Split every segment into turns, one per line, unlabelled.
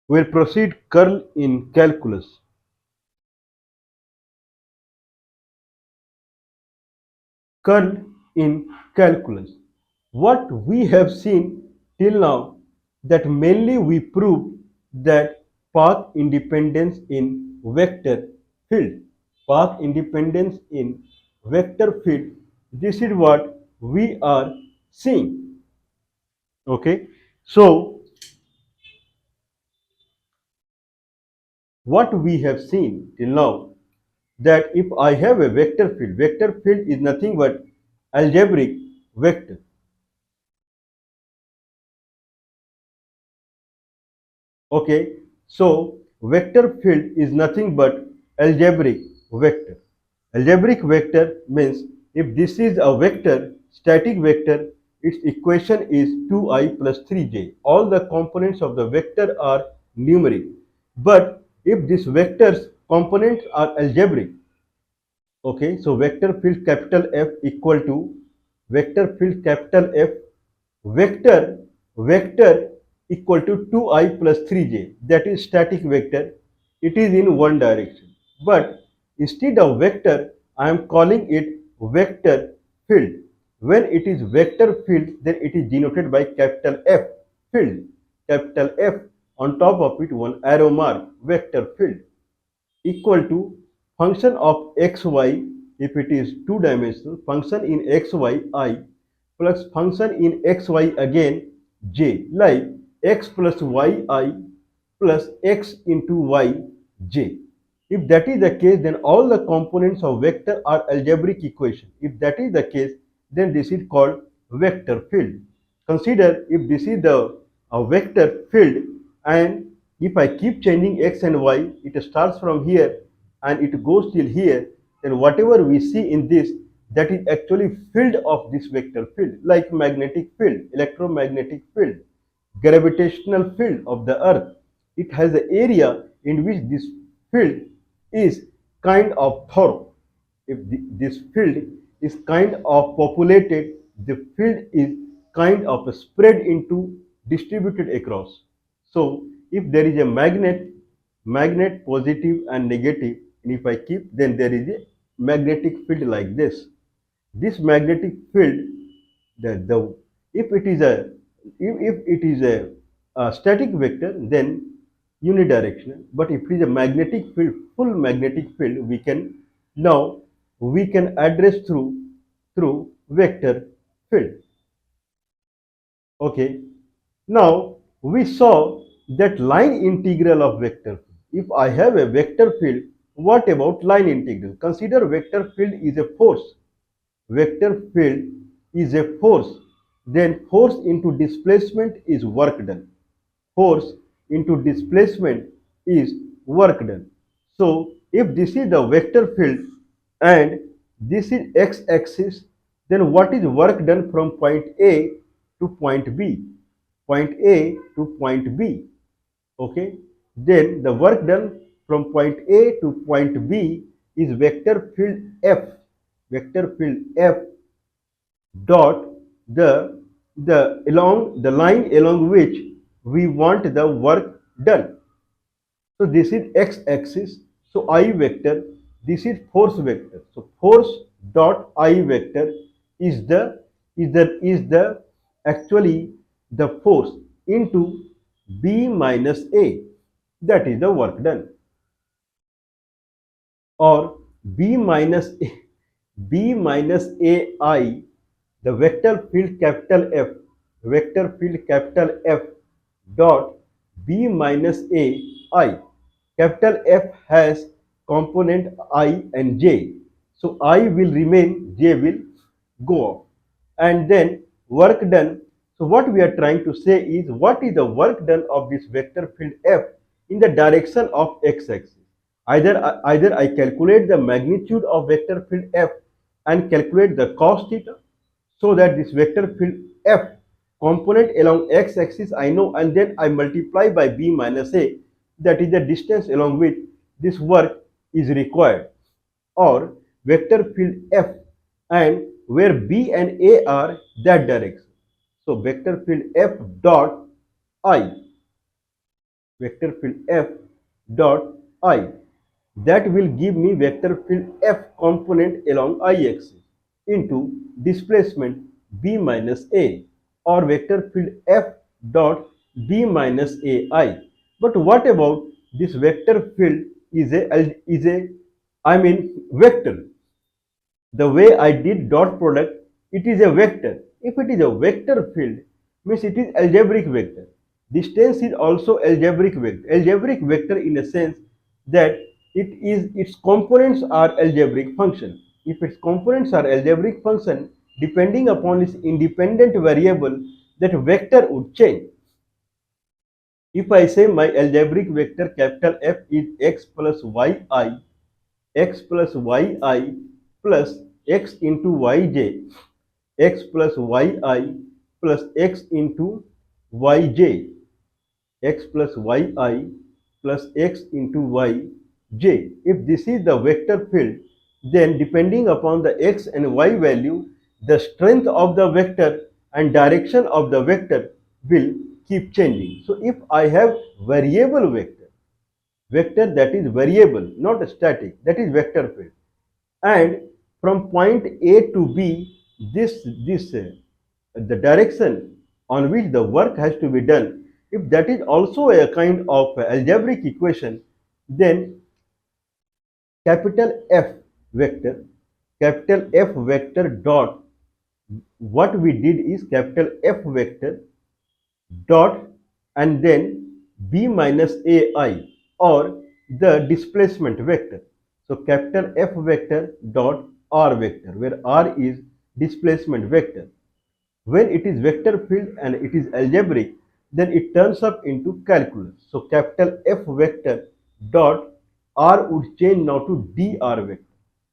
We'll proceed curl in calculus. Curl in calculus. What we have seen till now, that mainly we proved that path independence in vector field. Path independence in vector field. This is what we are seeing. Okay. So what we have seen till now, that if I have a vector field is nothing but algebraic vector. Okay, so vector field is nothing but algebraic vector. Algebraic vector means if this is a vector, static vector, its equation is 2i plus 3j. All the components of the vector are numeric. But if this vector's components are algebraic, okay, so vector field capital F equal to vector field capital F vector equal to 2i plus 3j, that is static vector. It is in one direction. But instead of vector, I am calling it vector field. When it is vector field, then it is denoted by capital F field. Capital F, on top of it one arrow mark, vector field, equal to function of xy, if it is two dimensional, function in xy I plus function in xy again j, like x plus yi plus x into y j. If that is the case, then all the components of vector are algebraic equation. If that is the case, then this is called vector field. Consider if this is the vector field, and if I keep changing x and y, it starts from here and it goes till here, then whatever we see in this, that is actually field of this vector field, like magnetic field, electromagnetic field, gravitational field of the earth. It has an area in which this field is kind of thorough. If this field is kind of populated, the field is kind of spread into distributed across. So if there is a magnet positive and negative, and if I keep, then there is a magnetic field like this. This magnetic field, the if it is a if it is a static vector, then unidirectional. But if it is a magnetic field, full magnetic field, we can now we can address through vector field. Okay. Now we saw that line integral of vector field. If I have a vector field, what about line integral? Consider vector field is a force. Vector field is a force. Then force into displacement is work done. Force into displacement is work done. So if this is the vector field and this is x-axis, then what is work done from point A to point B? Point A to point B. Okay. Then the work done from point A to point B is vector field F. Vector field F dot the line along which we want the work done. So this is x-axis. So I vector. This is force vector. So force dot I vector is the actually the force into B minus A. That is the work done. Or B minus A, B minus AI, the vector field capital F, vector field capital F dot B minus AI. Capital F has component I and J. So I will remain, J will go off. And then work done. So what we are trying to say is, what is the work done of this vector field F in the direction of x-axis? Either I calculate the magnitude of vector field F and calculate the cos theta, so that this vector field F component along x-axis I know, and then I multiply by B minus A, that is the distance along which this work is required. Or vector field F and where B and A are, that direction. So vector field F dot I vector field F dot I. That will give me vector field F component along I axis into displacement B minus A, or vector field F dot B minus AI. But what about this vector field I mean vector? The way I did dot product, it is a vector. If it is a vector field, means it is algebraic vector. Distance is also algebraic vector. Algebraic vector in a sense that its components are algebraic function. If its components are algebraic function, depending upon its independent variable, that vector would change. If I say my algebraic vector capital F is x plus yi, x plus yi plus x into yj, x plus yi plus x into yj, x plus yi plus x into yj. If this is the vector field, then depending upon the x and y value, the strength of the vector and direction of the vector will keep changing. So if I have variable vector that is variable, not static, that is vector field, and from point A to B, the direction on which the work has to be done, if that is also a kind of algebraic equation, then capital F vector dot, what we did is capital F vector dot and then B minus AI, or the displacement vector. So capital F vector dot R vector, where R is displacement vector. When it is vector field and it is algebraic, then it turns up into calculus. So capital F vector dot R would change now to dr vector.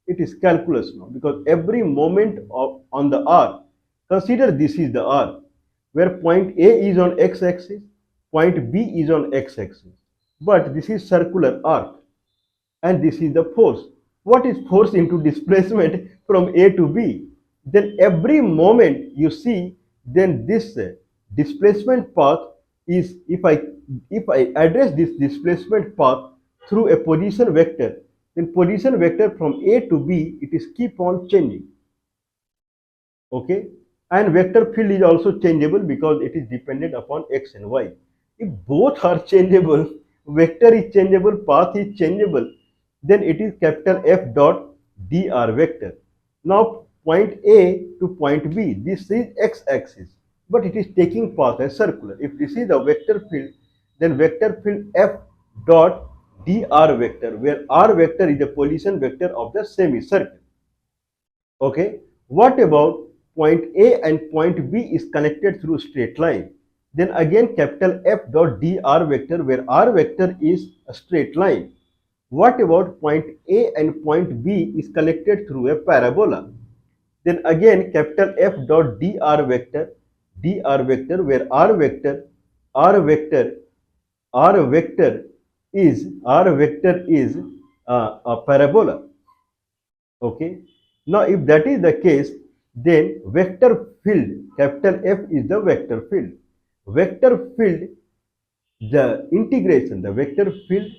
It is calculus now, because every moment on the R, consider this is the R, where point A is on x-axis, point B is on x-axis. But this is circular arc, and this is the force. What is force into displacement from A to B? Then every moment you see, then this displacement path is, if I address this displacement path through a position vector, then position vector from A to B, it is keep on changing. Okay, and vector field is also changeable because it is dependent upon x and y. If both are changeable, vector is changeable, path is changeable, then it is capital F dot dr vector. Now point A to point B, this is x-axis, but it is taking path as circular. If this is the vector field, then vector field F dot dr vector, where r vector is the position vector of the semicircle. Okay, what about point A and point B is connected through straight line? Then again capital F dot dr vector, where r vector is a straight line. What about point A and point B is connected through a parabola? Then again capital F dot dr vector, where r vector, r vector is a parabola. Okay. Now, if that is the case, then vector field, capital F is the vector field. Vector field, the integration, the vector field.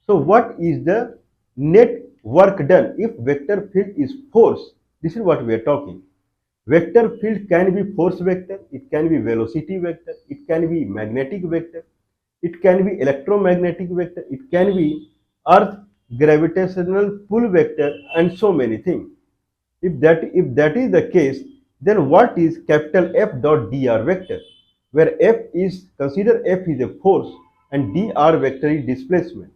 So, what is the net work done if vector field is force? This is what we are talking. Vector field can be force vector, it can be velocity vector, it can be magnetic vector, it can be electromagnetic vector, it can be earth gravitational pull vector, and so many things. If that is the case, then what is capital F dot dr vector, where F is, consider F is a force and dr vector is displacement.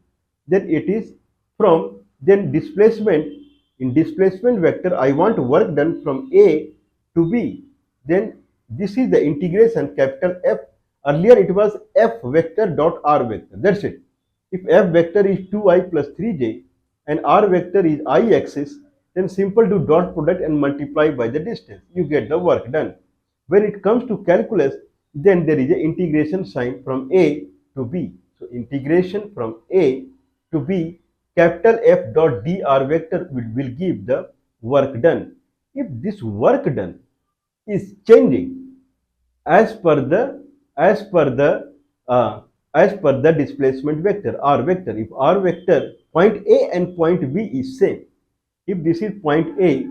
Then it is from, then displacement, in displacement vector I want work done from A to B. Then this is the integration capital F. Earlier it was F vector dot r vector. That's it. If F vector is 2i plus 3j and r vector is I axis, then simple do dot product and multiply by the distance. You get the work done. When it comes to calculus, then there is an integration sign from A to B. So integration from A to B, capital F dot dr vector will give the work done. If this work done is changing as per the as per the displacement vector r vector. If r vector, point A and point B is same, if this is point A,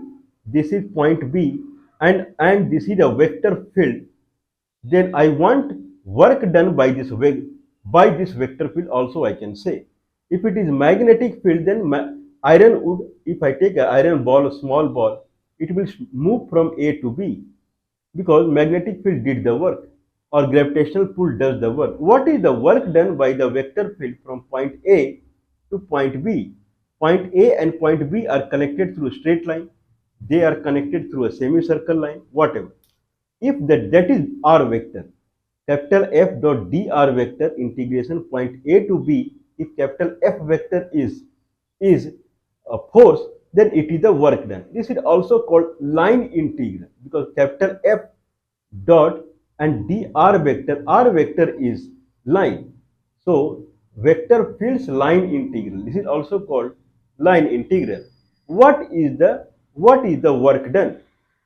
this is point B, and this is a vector field, then I want work done by this vector field also, I can say. If it is magnetic field, then iron would, if I take an iron ball, a small ball, it will move from A to B because magnetic field did the work or gravitational pull does the work. What is the work done by the vector field from point A to point B? Point A and point B are connected through a straight line. They are connected through a semicircle line, whatever. If that is r vector, capital F dot dr vector integration point A to B, if capital F vector is a force, then it is the work done. This is also called line integral because capital F dot and dr vector is line. So vector field's line integral. This is also called line integral. What is the work done?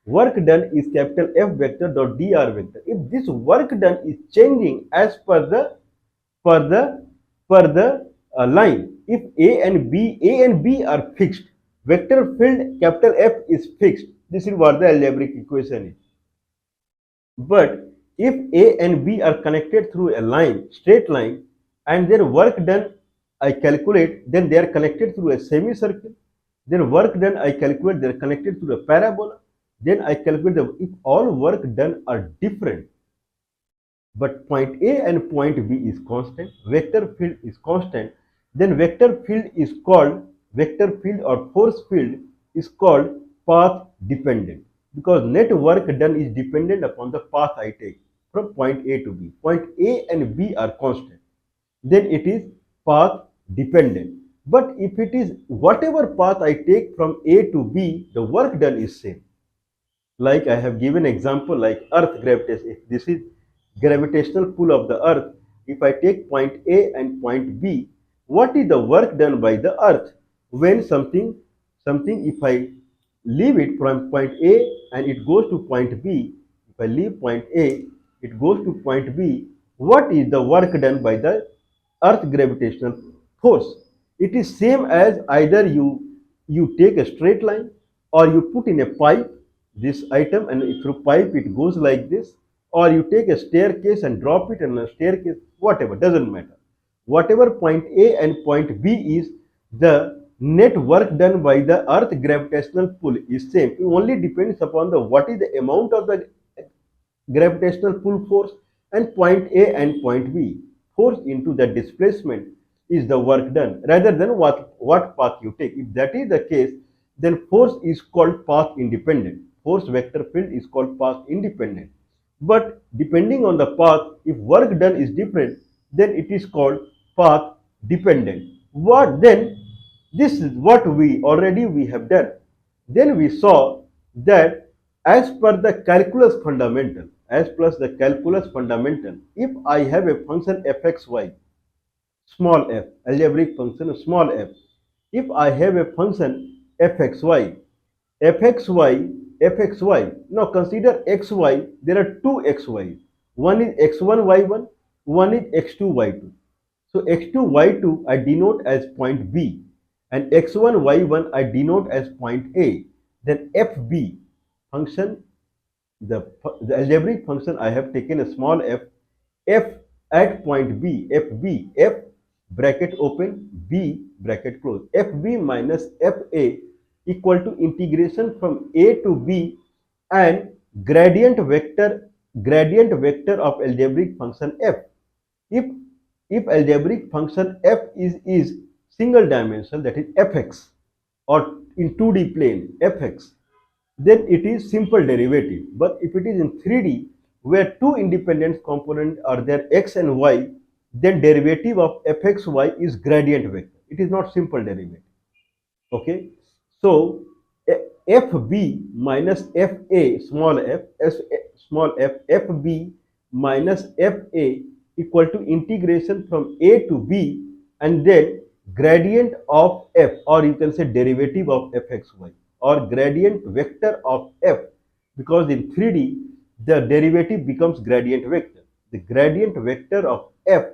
Work done is capital F vector dot dr vector. If this work done is changing as per the line, if A and B are fixed, vector field capital F is fixed. This is what the algebraic equation is. But if A and B are connected through a line, straight line, and their work done I calculate, then they are connected through a semicircle. Their work done I calculate, they are connected through a parabola. Then I calculate if all work done are different, but point A and point B is constant, vector field is constant, then vector field or force field is called path dependent because net work done is dependent upon the path I take from point A to B. Point A and B are constant, then it is path dependent. But if it is whatever path I take from A to B, the work done is same. Like I have given example like earth gravitation. If this is gravitational pull of the earth, if I take point A and point B, what is the work done by the earth when something if I leave it from point A and it goes to point B, if I leave point A, it goes to point B, what is the work done by the earth gravitational force? It is same as either you take a straight line or you put in a pipe this item and through pipe it goes like this, or you take a staircase and drop it in a staircase, whatever, doesn't matter. Whatever point A and point B is, the net work done by the earth gravitational pull is same. It only depends upon the what is the amount of the gravitational pull force, and point A and point B force into the displacement is the work done rather than what path you take. If that is the case, then force is called path independent. Force vector field is called path independent. But depending on the path, if work done is different, then it is called path dependent. What then? This is what we have done. Then we saw that as per the calculus fundamental, if I have a function fxy, small f, algebraic function small f, if I have a function fxy, now consider xy, there are two xy. One is x1, y1, one is x2, y2. So x2, y2 I denote as point B and x1, y1 I denote as point A. Then fb function, the algebraic function I have taken a small f at point B, f bracket open, b bracket close, fb minus fa equal to integration from A to B and gradient vector of algebraic function f. If algebraic function f is single dimensional, that is fx, or in 2D plane fx, then it is simple derivative. But if it is in 3D where two independent components are there, x and y, then derivative of fxy is gradient vector. It is not simple derivative. Okay, so fb minus fa small f fb minus fa equal to integration from A to B and then gradient of f, or you can say derivative of fxy, or gradient vector of f, because in 3D the derivative becomes gradient vector. The gradient vector of f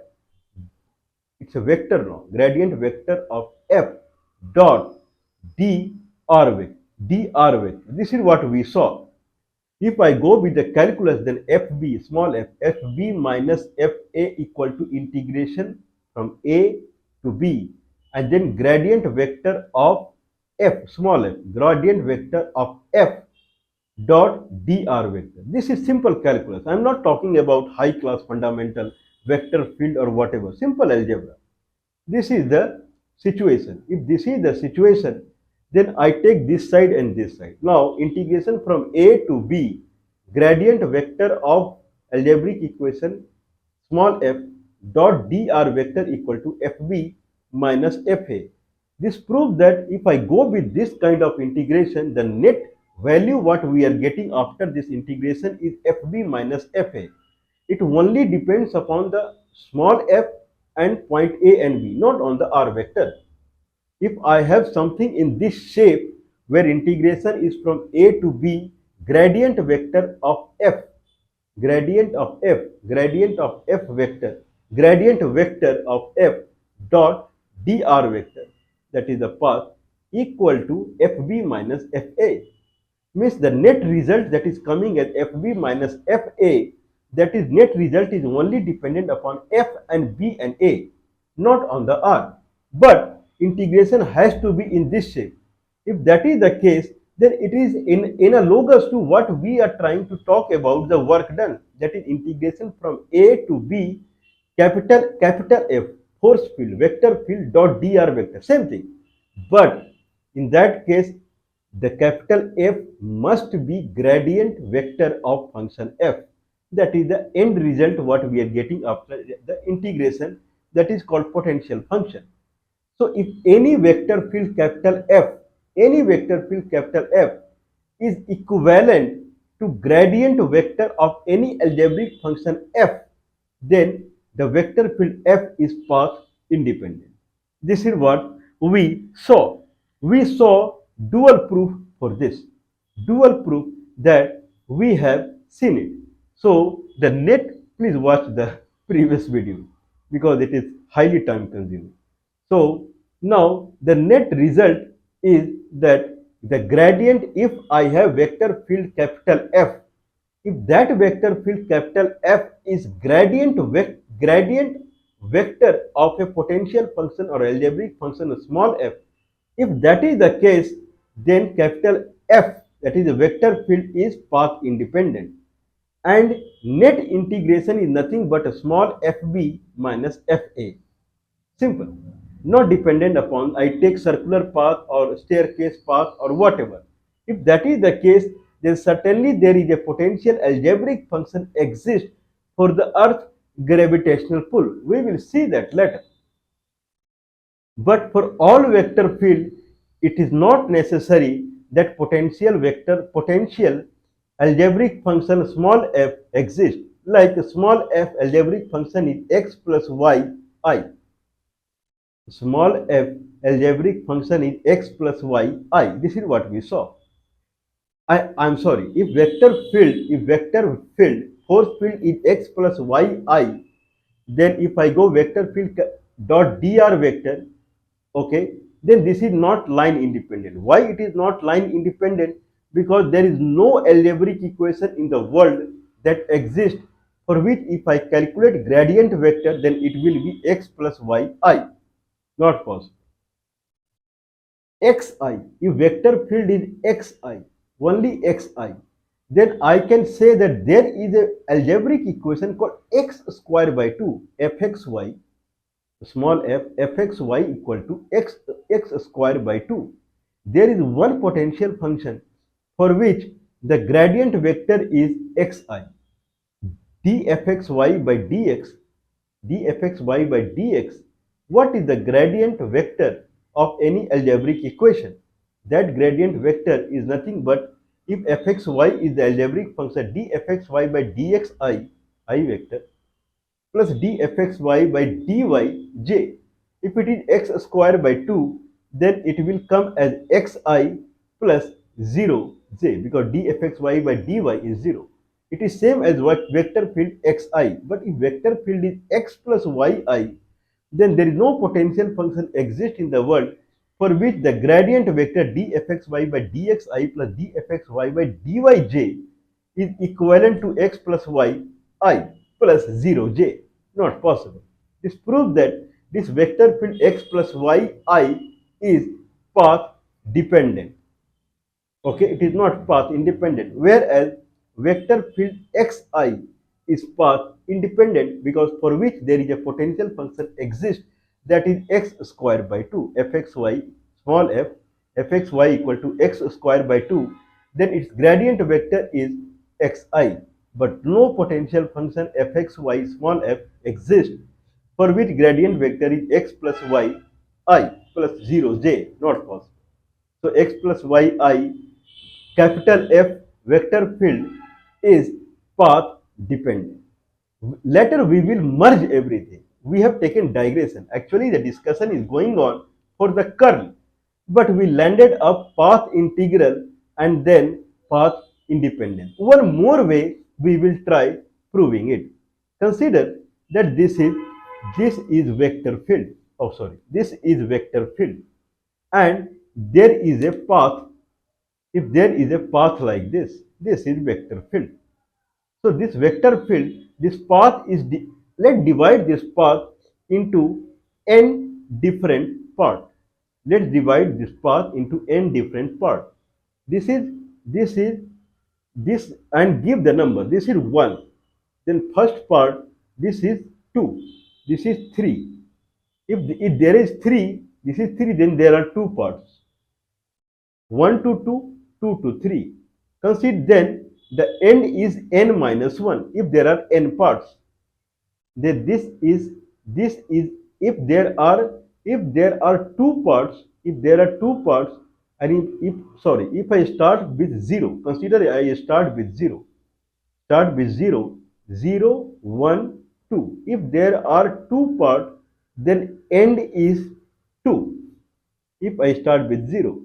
It's a vector now, gradient vector of f dot dr vector. Dr vector. This is what we saw. If I go with the calculus, then fb, small f, fb minus fa equal to integration from a to b, and then gradient vector of f, small f, gradient vector of f dot dr vector. This is simple calculus. I am not talking about high class fundamental vector field or whatever. Simple algebra. This is the situation. If this is the situation, then I take this side and this side. Now integration from a to b, gradient vector of algebraic equation small f dot dr vector equal to fb minus fa. This proves that if I go with this kind of integration, the net value what we are getting after this integration is fb minus fa. It only depends upon the small f and point A and B, not on the r vector. If I have something in this shape where integration is from A to B, gradient vector of f, gradient of f, gradient of f vector, gradient vector of f dot dr vector, that is the path, equal to fb minus fa. Means the net result that is coming as fb minus fa, that is net result is only dependent upon f and b and a, not on the r. But integration has to be in this shape. If that is the case, then it is in analogous to what we are trying to talk about, the work done, that is integration from a to b, capital F, force field, vector field dot dr vector, same thing. But in that case, the capital F must be gradient vector of function f. That is the end result what we are getting after the integration, that is called potential function. So if any vector field capital F, any vector field capital F is equivalent to gradient vector of any algebraic function f, then the vector field f is path independent. This is what we saw. We saw dual proof for this. Dual proof that we have seen it. So the net, please watch the previous video because it is highly time consuming. So now the net result is that the gradient, if I have vector field capital F, if that vector field capital F is gradient vector of a potential function or algebraic function small f, if that is the case, then capital F, that is the vector field, is path independent, and net integration is nothing but a small fb minus fa. Simple. Not dependent upon I take circular path or staircase path or whatever. If that is the case, then certainly there is a potential algebraic function exists for the earth gravitational pull. We will see that later. But for all vector field, it is not necessary that potential algebraic function small f exists. Like small f algebraic function is x plus y I. Small f algebraic function is x plus y I. This is what we saw. I'm sorry. If vector field force field is x plus y I, then if I go vector field dot dr vector, okay, then this is not line independent. Why it is not line independent? Because there is no algebraic equation in the world that exists for which if I calculate gradient vector, then it will be x plus y I. Not possible. Xi, if vector field is xi, only xi, then I can say that there is a algebraic equation called x square by 2 fxy, small f, fxy equal to x square by 2. There is one potential function for which the gradient vector is xi. dfxy by dx, what is the gradient vector of any algebraic equation? That gradient vector is nothing but, if fxy is the algebraic function, dfxy by dxi, I vector, plus dfxy by dyj. If it is x square by 2, then it will come as xi plus 0j, because dfxy by dy is 0. It is same as what vector field xi, but if vector field is x plus yi, then there is no potential function exists in the world for which the gradient vector dfxy by dxi plus dfxy by dyj is equivalent to x plus y I plus 0j. Not possible. This proves that this vector field x plus y I is path dependent. Okay, it is not path independent, whereas vector field xi is path independent because for which there is a potential function exists, that is x square by 2 fxy small f fxy equal to x square by 2, then its gradient vector is xi, but no potential function fxy small f exists for which gradient vector is x plus y I plus 0j. Not possible. So x plus y I capital F vector field is path dependent. Later we will merge everything. We have taken digression. Actually the discussion is going on for the curl, but we landed up path integral and then path independent. One more way we will try proving it. Consider that this is vector field. Oh sorry, this is vector field and there is a path. If there is a path like this is vector field. So this vector field, this path is, let's divide this path into n different parts. Let's divide this path into n different parts. This is this and give the number. This is 1. Then first part, this is 2. This is 3. If there is 3, this is 3, then there are 2 parts. 1 to 2, 2 to 3. Consider then the end is n minus 1 if there are n parts. Then this is if there are 2 parts, and if I start with 0, consider I start with 0. Start with 0, 0, 1, 2. If there are 2 parts, then end is 2. If I start with 0.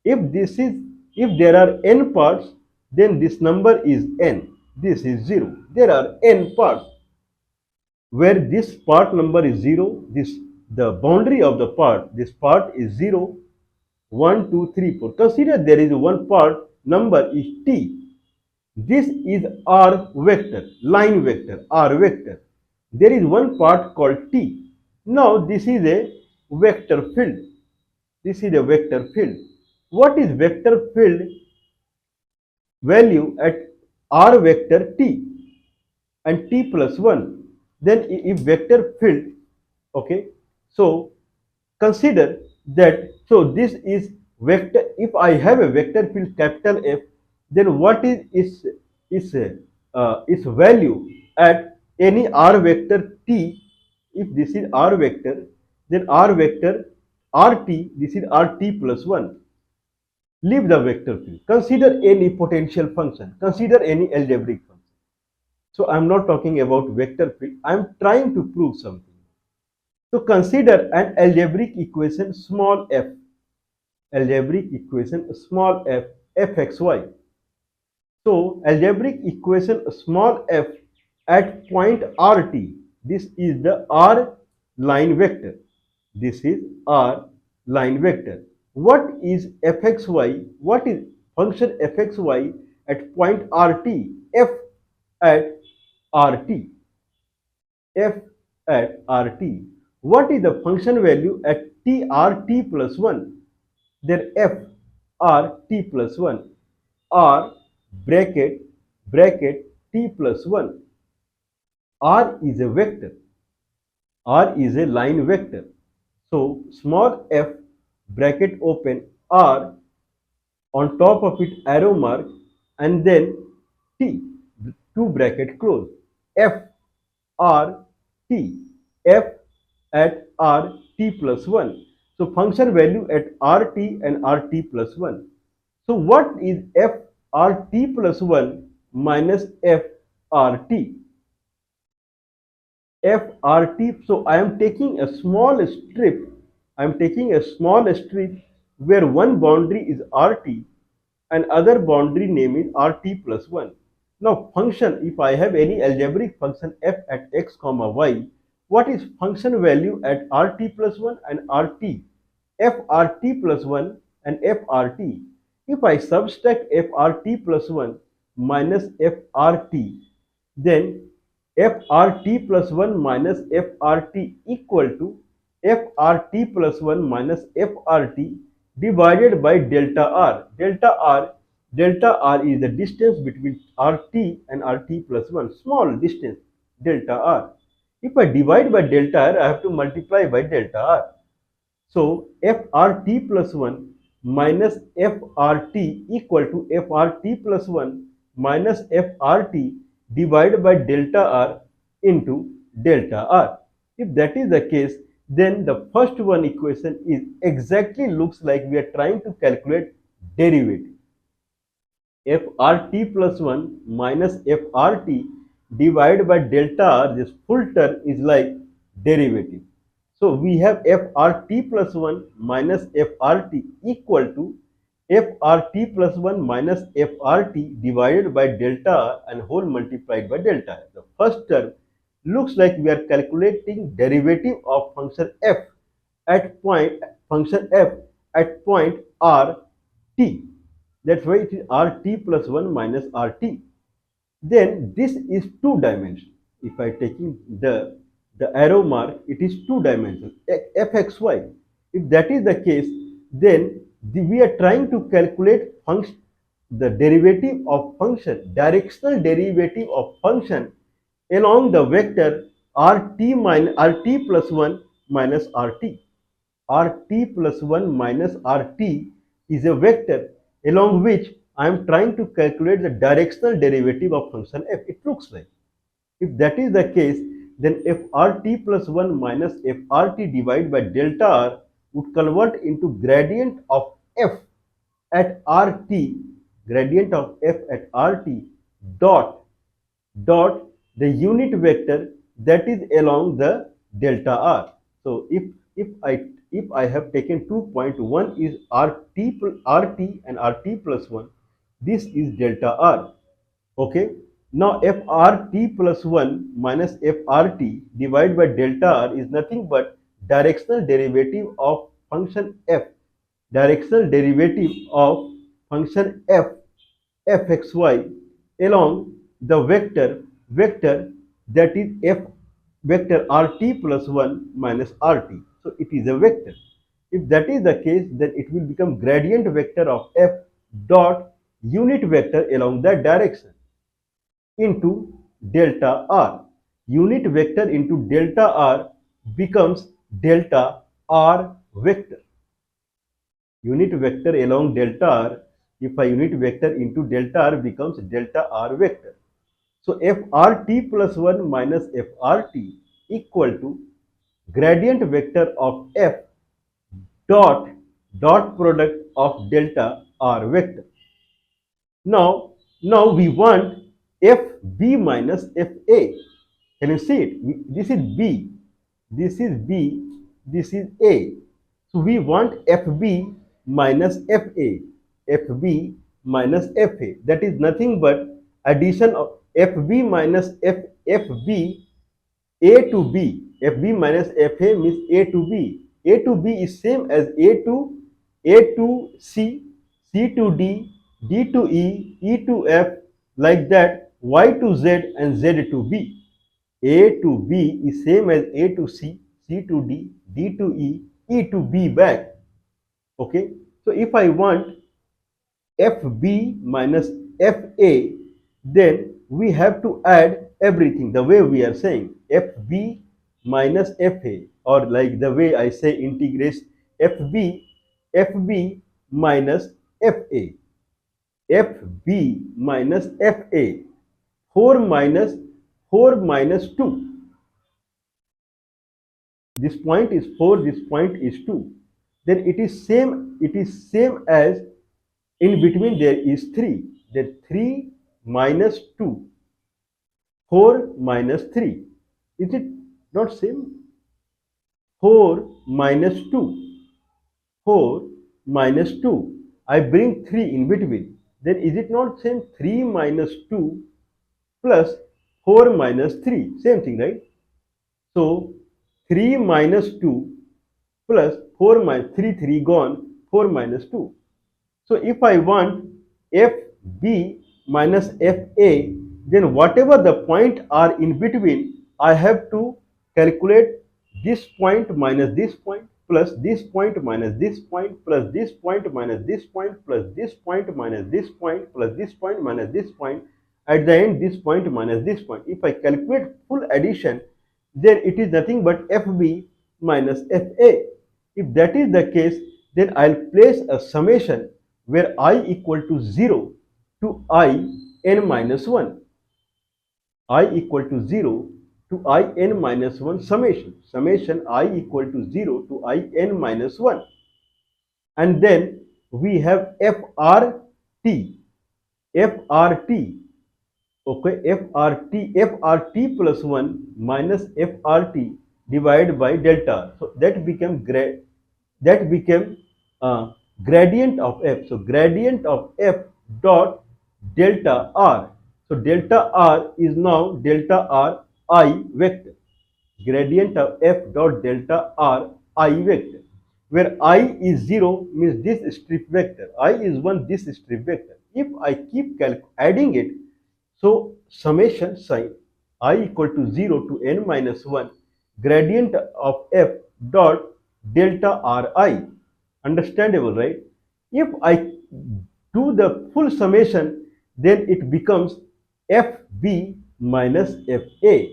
If there are n parts, then this number is n. This is 0. There are n parts where this part number is 0. The boundary of the part, this part is 0, 1, 2, 3, 4. Consider there is one part number is t. This is r vector, line vector, r vector. There is one part called t. Now this is a vector field. This is a vector field. What is vector field value at r vector t and t plus 1? Then if vector field, okay, so consider that, so this is vector, if I have a vector field capital F, then what is its value at any r vector t? If this is r vector, then r vector rt, this is rt plus 1. Leave the vector field. Consider any potential function. Consider any algebraic function. So I am not talking about vector field. I am trying to prove something. So consider an algebraic equation small f. Algebraic equation small f, fxy. So algebraic equation small f at point rt. This is the r line vector. This is r line vector. What is fxy? What is function fxy at point rt? F at rt. F at rt. What is the function value at rt plus 1? Then f rt plus 1. R bracket t plus 1. R is a vector. R is a line vector. So small f bracket open R, on top of it arrow mark, and then T, 2 bracket close. F R T. F at R T plus 1. So function value at RT and RT plus 1. So what is F RT plus 1 minus F RT? FRT, so I am taking a small strip. I am taking a small strip where one boundary is RT and other boundary name is RT plus 1. Now function, if I have any algebraic function f at x comma y, what is function value at rt plus 1 and rt, frt plus 1 and frt. If I subtract frt plus 1 minus frt, then frt plus 1 minus frt equal to frt plus 1 minus frt divided by delta r. Delta r is the distance between rt and rt plus 1, small distance, delta r. If I divide by delta r, I have to multiply by delta r. So frt plus 1 minus frt equal to frt plus 1 minus frt divided by delta r into delta r. If that is the case, then the first one equation is exactly looks like we are trying to calculate derivative. frt plus 1 minus frt divided by delta r, this full term is like derivative. So we have frt plus 1 minus frt equal to frt plus 1 minus frt divided by delta r and whole multiplied by delta r. The first term looks like we are calculating derivative of function f at point r t. That's why it is rt plus 1 minus rt. Then this is two dimensional. If I taking the arrow mark, it is two dimensional, fxy. If that is the case, then we are trying to calculate function, the derivative of function, directional derivative of function along the vector rt plus 1 minus rt. rt plus 1 minus rt is a vector along which I am trying to calculate the directional derivative of function f. It looks like. If that is the case, then frt plus 1 minus frt divided by delta r would convert into gradient of f at rt, gradient of f at rt dot the unit vector that is along the delta r. So if I have taken 2 point, one is rt and rt plus 1, this is delta r. Okay. Now frt plus 1 minus frt divided by delta r is nothing but directional derivative of function f. Directional derivative of function f fxy along the vector that is f vector rt plus 1 minus rt. So it is a vector. If that is the case, then it will become gradient vector of f dot unit vector along that direction into delta r. Unit vector into delta r becomes delta r vector. Unit vector along delta r, if a unit vector into delta r becomes delta r vector. So frt plus 1 minus frt equal to gradient vector of f dot product of delta r vector. Now we want fb minus fa. Can you see it? This is b, this is b, this is a. So we want fb minus fa, fb minus fa. That is nothing but addition of fb minus fb a to b. fb minus fa means a to b. A to b is same as a to c, c to d, d to e to f, like that, y to z and z to b. A to b is same as a to c, c to d, d to e to b back. Okay. So if I want fb minus fa, then we have to add everything the way we are saying fb minus fa, or like the way I say integration fb minus fa, fb minus fa, 4 minus 2. This point is 4, this point is 2. Then it is same as in between there is 3. Then 3 minus 2, 4 minus 3. Is it not same? 4 minus 2, 4 minus 2. I bring 3 in between. Then is it not same? 3 minus 2 plus 4 minus 3. Same thing, right? So 3 minus 2 plus 4 minus 3, 3 gone, 4 minus 2. So if I want FB minus FA, then whatever the point are in between, I have to calculate this point minus this point plus this point minus this point plus this point minus this point plus this point minus this point plus this point minus this point. At the end, this point minus this point. If I calculate full addition, then it is nothing but FB minus FA. If that is the case, then I'll place a summation where I equal to 0 to I n minus 1. I equal to 0 to I n minus 1 summation. Summation I equal to 0 to I n minus 1. And then we have FRT. FRT. Okay, FRT plus 1 minus FRT divided by delta R. So that became gradient of F. So gradient of F dot delta R. So delta R is now delta R I vector. Gradient of F dot delta R I vector, where I is 0 means this strip vector, I is 1 this strip vector. If I keep adding it, so summation sign I equal to 0 to n minus 1 gradient of F dot delta Ri. Understandable, right? If I do the full summation, then it becomes Fb minus Fa.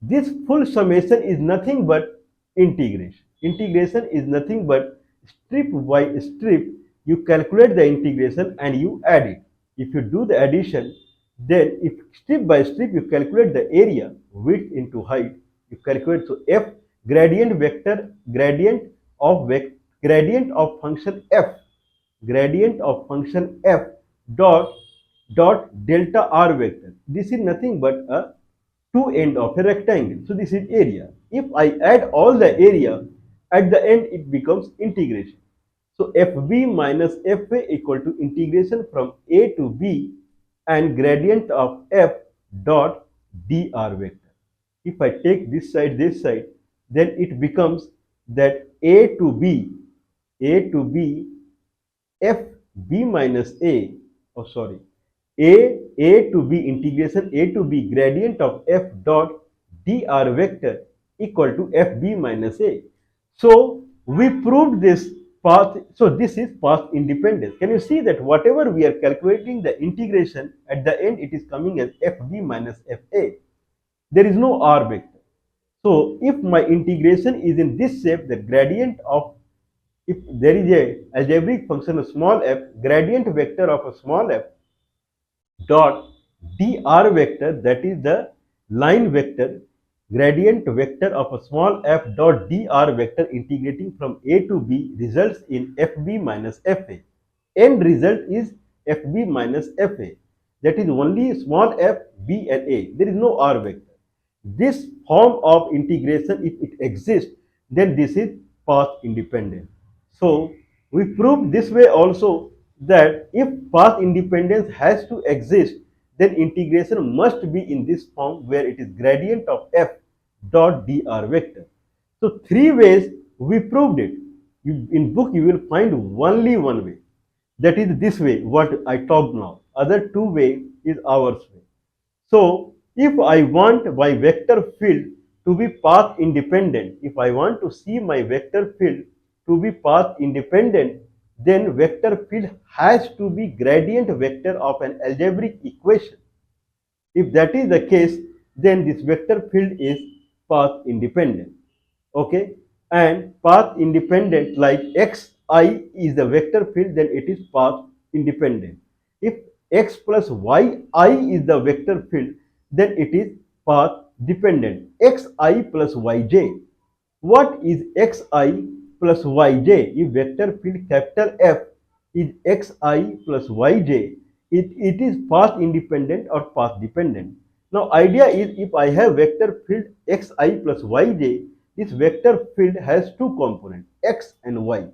This full summation is nothing but integration. Integration is nothing but strip by strip. You calculate the integration and you add it. If you do the addition, then if strip by strip you calculate the area, width into height, you calculate. So F gradient vector, gradient of function F, gradient of function F dot delta R vector. This is nothing but a two end of a rectangle. So this is area. If I add all the area, at the end it becomes integration. So FB minus FA equal to integration from A to B and gradient of F dot dr vector. If I take this side, then it becomes that A to B, FB minus A, oh sorry, A to B integration A to B gradient of F dot dr vector equal to FB minus A. So we proved this path. So this is path independence. Can you see that whatever we are calculating the integration, at the end it is coming as FB minus FA. There is no R vector. So if my integration is in this shape, the gradient of, if there is a algebraic function of small f, gradient vector of a small f dot dr vector, that is the line vector, gradient vector of a small f dot dr vector integrating from A to B results in FB minus FA. End result is FB minus FA. That is only small f, B and A. There is no R vector. This form of integration, if it exists, then this is path independent. So we proved this way also that if path independence has to exist, then integration must be in this form where it is gradient of f dot dr vector. So three ways we proved it. In book you will find only one way. That is this way what I talked now. Other two way is ours way. So if I want my vector field to be path independent, if I want to see my vector field to be path independent, then vector field has to be gradient vector of an algebraic equation. If that is the case, then this vector field is path independent. Okay, and path independent, like xi is the vector field, then it is path independent. If x plus yi is the vector field, then it is path dependent. Xi plus yj. What is xi plus yj? If vector field capital F is xi plus yj, it is path independent or path dependent. Now idea is, if I have vector field xi plus yj, this vector field has two components, x and y.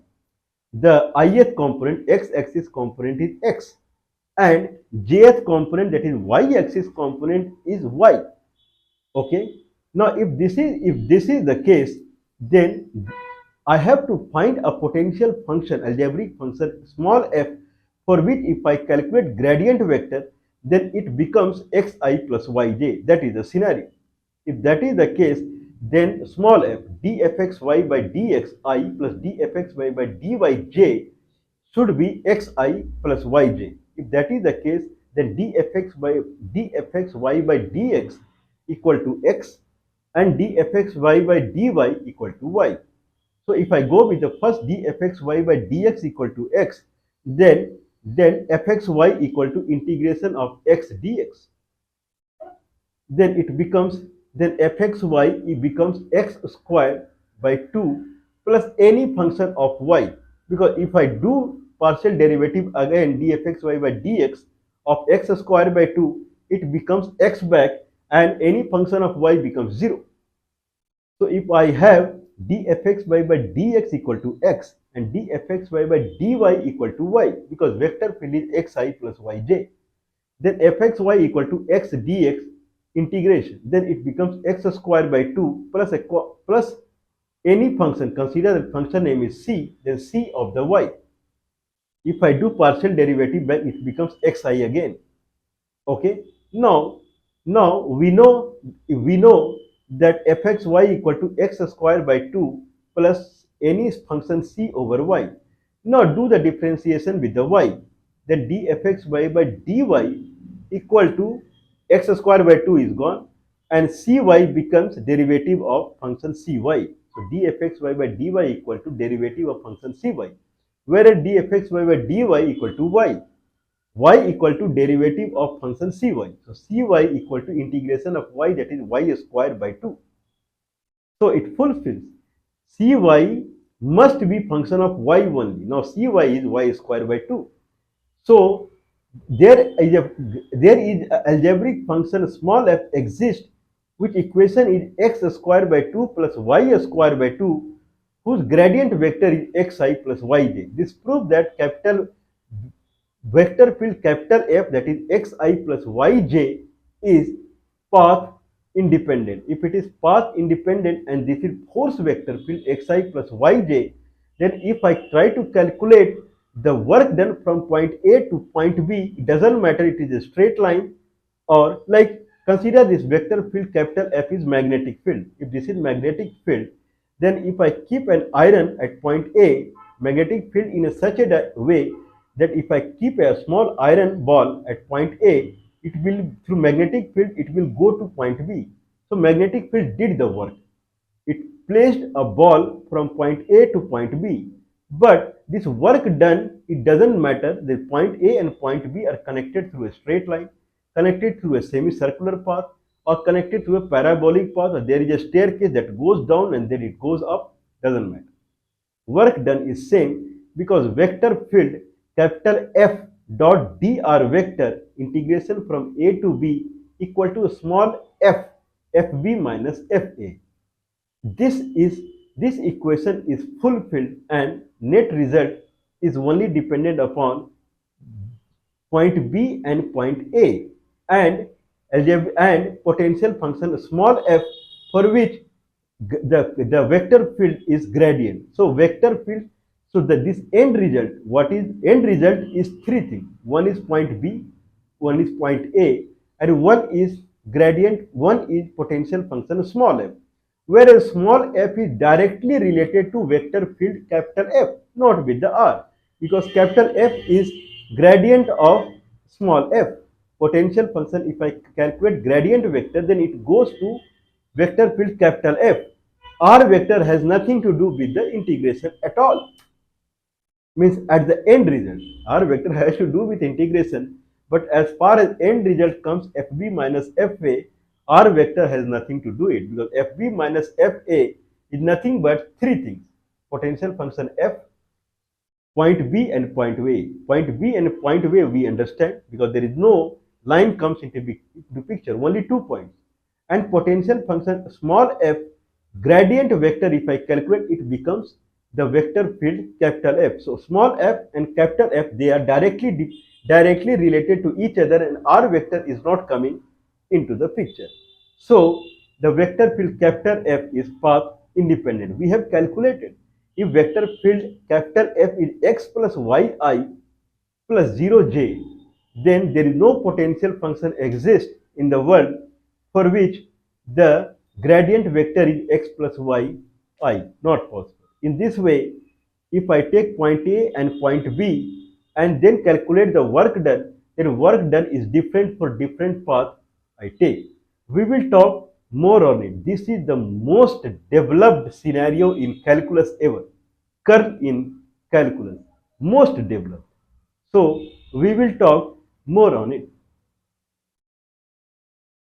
The ith component, x-axis component is x, and jth component, that is y-axis component, is y. Okay. Now if this is the case, then I have to find a potential function, algebraic function small f, for which if I calculate gradient vector, then it becomes xi plus yj. That is the scenario. If that is the case, then small f dfxy by dxi plus dfxy by dyj should be xi plus yj. If that is the case, then dfxy by dx equal to x and dfxy by dy equal to y. So if I go with the first dfxy by dx equal to x, then fxy equal to integration of x dx. Then it becomes, then fxy it becomes x squared by 2 plus any function of y, because if I do partial derivative again dfxy by dx of x squared by 2, it becomes x back and any function of y becomes 0. So if I have dfxy by dx equal to x and dfxy by dy equal to y, because vector field is xi plus yj, then fxy equal to x dx integration, then it becomes x squared by 2 plus any function, consider that function name is c, then c of the y. If I do partial derivative back, it becomes xi again. Okay, now we know that fxy equal to x squared by 2 plus any function c over y. Now do the differentiation with the y, then dfxy by dy equal to x squared by 2 is gone and cy becomes derivative of function cy. So dfxy by dy equal to derivative of function cy, whereas dfxy by dy equal to y equal to derivative of function cy. So cy equal to integration of y, that is y squared by 2. So it fulfills. Cy must be function of y only. Now cy is y squared by 2. So there is a algebraic function small f exists, which equation is x squared by 2 plus y squared by 2, whose gradient vector is xi plus yj. This proves that capital vector field capital F, that is xi plus yj, is path independent. If it is path independent and this is force vector field xi plus yj, then if I try to calculate the work done from point A to point B, it doesn't matter it is a straight line or like, consider this vector field capital F is magnetic field. If this is magnetic field, then if I keep an iron at point A, magnetic field in such a way that if I keep a small iron ball at point A, it will, through magnetic field, it will go to point B. So magnetic field did the work. It placed a ball from point A to point B. But this work done, it doesn't matter. The point A and point B are connected through a straight line, connected through a semicircular path, or connected through a parabolic path, or there is a staircase that goes down and then it goes up, doesn't matter. Work done is same, because vector field capital F dot dr vector integration from A to B equal to small f, fb minus fa. This equation is fulfilled and net result is only dependent upon point B and point A and potential function small f, for which the vector field is gradient. So vector field, so this end result, what is end result is three things. One is point B, one is point A, and one is gradient, one is potential function small f. Whereas small f is directly related to vector field capital F, not with the R, because capital F is gradient of small f. Potential function, if I calculate gradient vector, then it goes to vector field capital F. R vector has nothing to do with the integration at all. Means at the end result, R vector has to do with integration, but as far as end result comes, fb minus fa, R vector has nothing to do it, because fb minus fa is nothing but three things: potential function f, point B and point A. Point B and point A we understand, because there is no line comes into picture, only 2 points. And potential function small f, gradient vector, if I calculate, it becomes the vector field capital F. So small f and capital F, they are directly related to each other, and R vector is not coming into the picture. So the vector field capital F is path independent. We have calculated if vector field capital F is x plus yi plus 0j, then there is no potential function exists in the world for which the gradient vector is x plus y I, not possible. In this way, if I take point A and point B and then calculate the work done, then work done is different for different path I take. We will talk more on it. This is the most developed scenario in calculus ever. Curl in calculus, most developed. So we will talk more on it.